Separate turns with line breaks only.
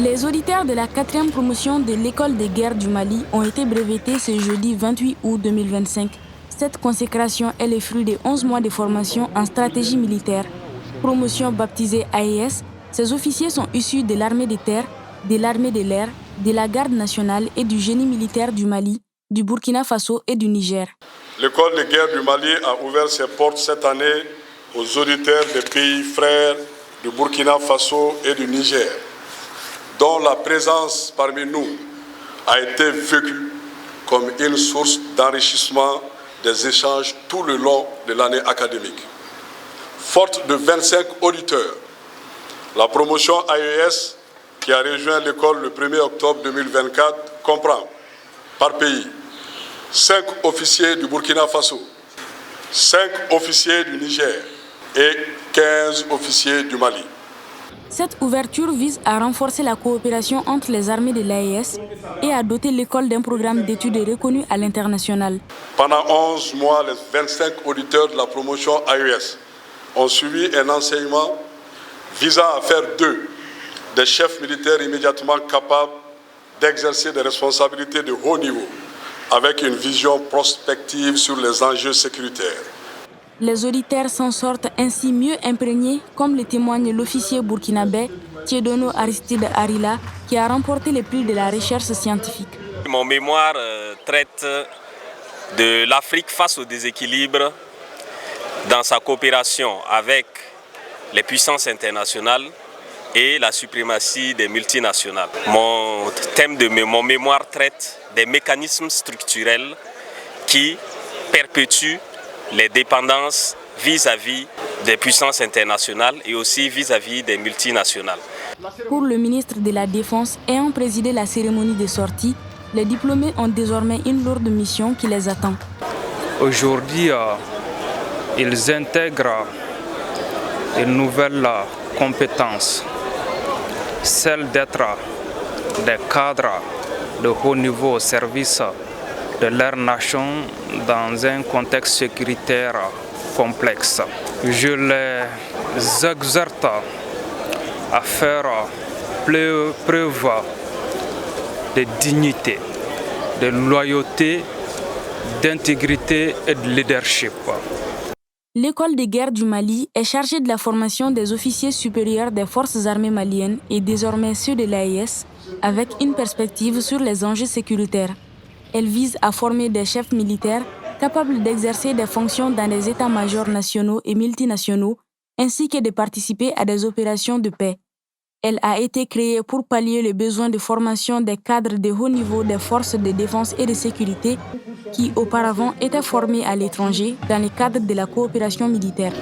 Les auditeurs de la 4e promotion de l'École des guerres du Mali ont été brevetés ce jeudi 28 août 2025. Cette consécration est le fruit de 11 mois de formation en stratégie militaire. Promotion baptisée AES, ces officiers sont issus de l'armée de terre, de l'armée de l'air, de la garde nationale et du génie militaire du Mali, du Burkina Faso et du Niger.
L'École des guerres du Mali a ouvert ses portes cette année aux auditeurs des pays frères du Burkina Faso et du Niger, dont la présence parmi nous a été vécue comme une source d'enrichissement des échanges tout le long de l'année académique. Forte de 25 auditeurs, la promotion AES, qui a rejoint l'école le 1er octobre 2024, comprend par pays 5 officiers du Burkina Faso, 5 officiers du Niger et 15 officiers du Mali.
Cette ouverture vise à renforcer la coopération entre les armées de l'AES et à doter l'école d'un programme d'études reconnu à l'international.
Pendant 11 mois, les 25 auditeurs de la promotion AES ont suivi un enseignement visant à faire d'eux des chefs militaires immédiatement capables d'exercer des responsabilités de haut niveau, avec une vision prospective sur les enjeux sécuritaires.
Les auditeurs s'en sortent ainsi mieux imprégnés, comme le témoigne l'officier burkinabé Tiedono Aristide Arila, qui a remporté le prix de la recherche scientifique.
Mon mémoire traite de l'Afrique face au déséquilibre dans sa coopération avec les puissances internationales et la suprématie des multinationales. Mon thème de mon mémoire traite des mécanismes structurels qui perpétuent les dépendances vis-à-vis des puissances internationales et aussi vis-à-vis des multinationales.
Pour le ministre de la Défense ayant présidé la cérémonie de sortie, les diplômés ont désormais une lourde mission qui les attend.
Aujourd'hui, ils intègrent une nouvelle compétence, celle d'être des cadres de haut niveau au service de leur nation dans un contexte sécuritaire complexe. Je les exhorte à faire preuve de dignité, de loyauté, d'intégrité et de leadership.
L'école des guerres du Mali est chargée de la formation des officiers supérieurs des forces armées maliennes et désormais ceux de l'AES, avec une perspective sur les enjeux sécuritaires. Elle vise à former des chefs militaires capables d'exercer des fonctions dans des états-majors nationaux et multinationaux, ainsi que de participer à des opérations de paix. Elle a été créée pour pallier le besoin de formation des cadres de haut niveau des forces de défense et de sécurité qui auparavant étaient formés à l'étranger dans le cadre de la coopération militaire.